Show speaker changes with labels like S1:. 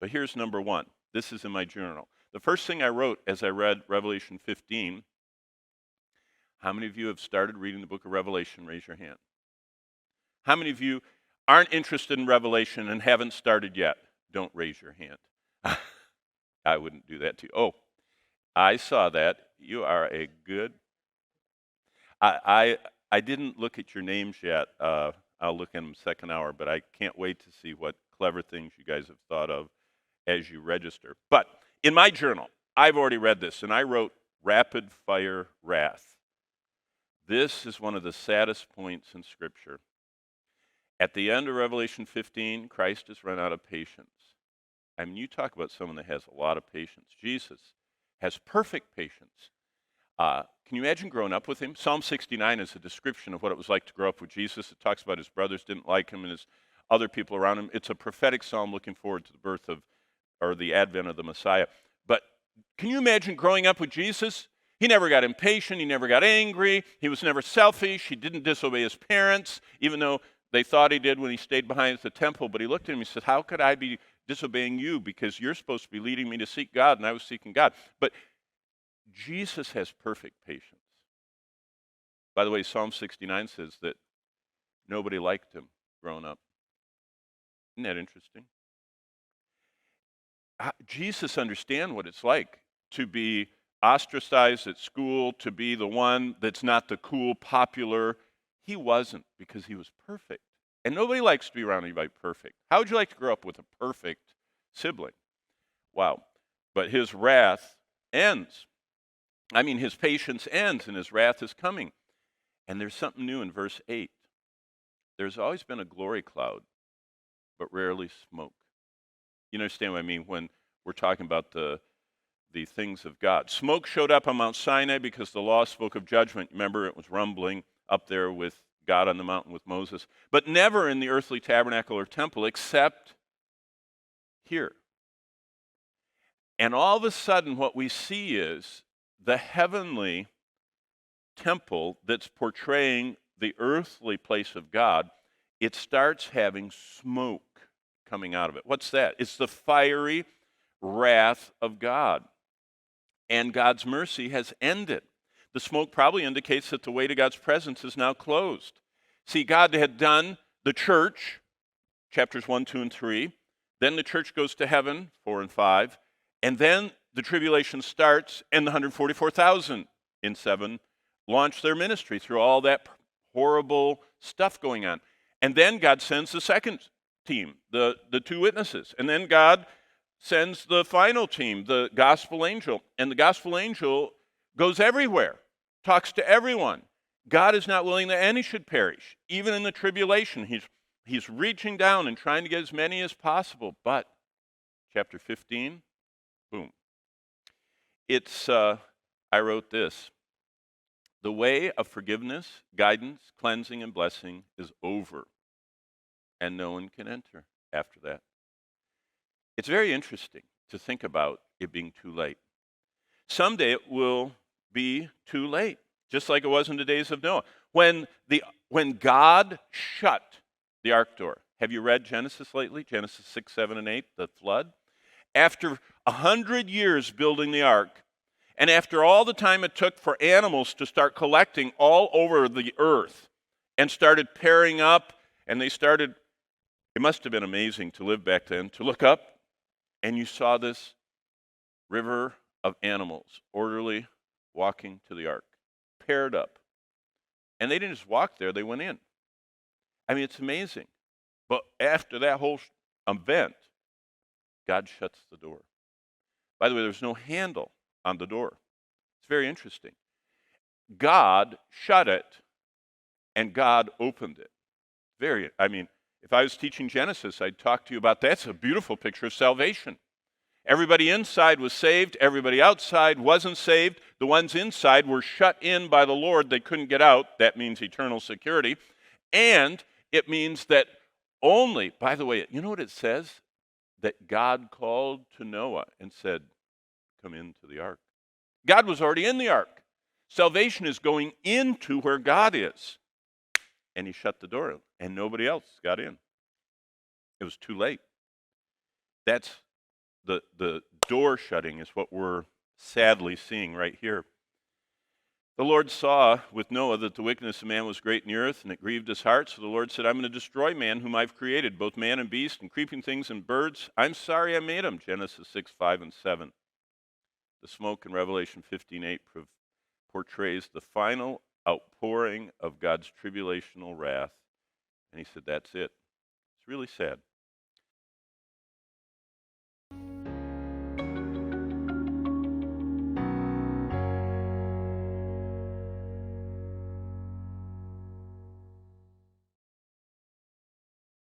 S1: But here's number one. This is in my journal. The first thing I wrote as I read Revelation 15, how many of you have started reading the book of Revelation? Raise your hand. How many of you aren't interested in Revelation and haven't started yet? Don't raise your hand. I wouldn't do that to you. Oh, I saw that. You are a good. I didn't look at your names yet. I'll look in them second hour, but I can't wait to see what clever things you guys have thought of as you register. But in my journal, I've already read this, and I wrote rapid fire wrath. This is one of the saddest points in Scripture. At the end of Revelation 15, Christ has run out of patience. I mean, you talk about someone that has a lot of patience. Jesus has perfect patience. Can you imagine growing up with him? Psalm 69 is a description of what it was like to grow up with Jesus. It talks about his brothers didn't like him and his other people around him. It's a prophetic psalm looking forward to the birth of, or the advent of the Messiah. But can you imagine growing up with Jesus? He never got impatient. He never got angry. He was never selfish. He didn't disobey his parents, even though they thought he did when he stayed behind at the temple. But he looked at him and he said, how could I be disobeying you? Because you're supposed to be leading me to seek God, and I was seeking God. But Jesus has perfect patience. By the way, Psalm 69 says that nobody liked him growing up. Isn't that interesting? Jesus understands what it's like to be ostracized at school, to be the one that's not the cool, popular. He wasn't, because he was perfect. And nobody likes to be around anybody perfect. How would you like to grow up with a perfect sibling? Wow. But his wrath ends. I mean, his patience ends and his wrath is coming. And there's something new in verse 8. There's always been a glory cloud, but rarely smoke. You understand what I mean when we're talking about the things of God. Smoke showed up on Mount Sinai because the law spoke of judgment. Remember, it was rumbling up there with God on the mountain with Moses. But never in the earthly tabernacle or temple except here. And all of a sudden what we see is the heavenly temple that's portraying the earthly place of God, it starts having smoke coming out of it. What's that? It's the fiery wrath of God. And God's mercy has ended. The smoke probably indicates that the way to God's presence is now closed. See, God had done the church, chapters 1, 2, and 3. Then the church goes to heaven, 4 and 5. And then the tribulation starts, and the 144,000 in 7 launch their ministry through all that horrible stuff going on. And then God sends the second team, the two witnesses. And then God sends the final team, the gospel angel. And the gospel angel goes everywhere, talks to everyone. God is not willing that any should perish. Even in the tribulation, he's reaching down and trying to get as many as possible. But chapter 15, boom. I wrote this. The way of forgiveness, guidance, cleansing, and blessing is over, and no one can enter after that. It's very interesting to think about it being too late. Someday it will be too late, just like it was in the days of Noah. When God shut the ark door. Have you read Genesis lately? Genesis 6, 7, and 8, the flood? After 100 years building the ark, and after all the time it took for animals to start collecting all over the earth and started pairing up, and it must have been amazing to live back then, to look up and you saw this river of animals orderly walking to the ark, paired up. And they didn't just walk there, they went in. I mean, it's amazing. But after that whole event, God shuts the door. By the way, there's no handle on the door. It's very interesting. God shut it, and God opened it. If I was teaching Genesis, I'd talk to you about that. It's a beautiful picture of salvation. Everybody inside was saved. Everybody outside wasn't saved. The ones inside were shut in by the Lord. They couldn't get out. That means eternal security. And it means that only, by the way, you know what it says? That God called to Noah and said, come into the ark. God was already in the ark. Salvation is going into where God is. And he shut the door, and nobody else got in. It was too late. That's the door shutting is what we're sadly seeing right here. The Lord saw with Noah that the wickedness of man was great in the earth, and it grieved his heart. So the Lord said, I'm going to destroy man whom I've created, both man and beast, and creeping things and birds. I'm sorry I made them. Genesis 6, 5, and 7. The smoke in Revelation 15:8 portrays the final outpouring of God's tribulational wrath. And he said, that's it. It's really sad.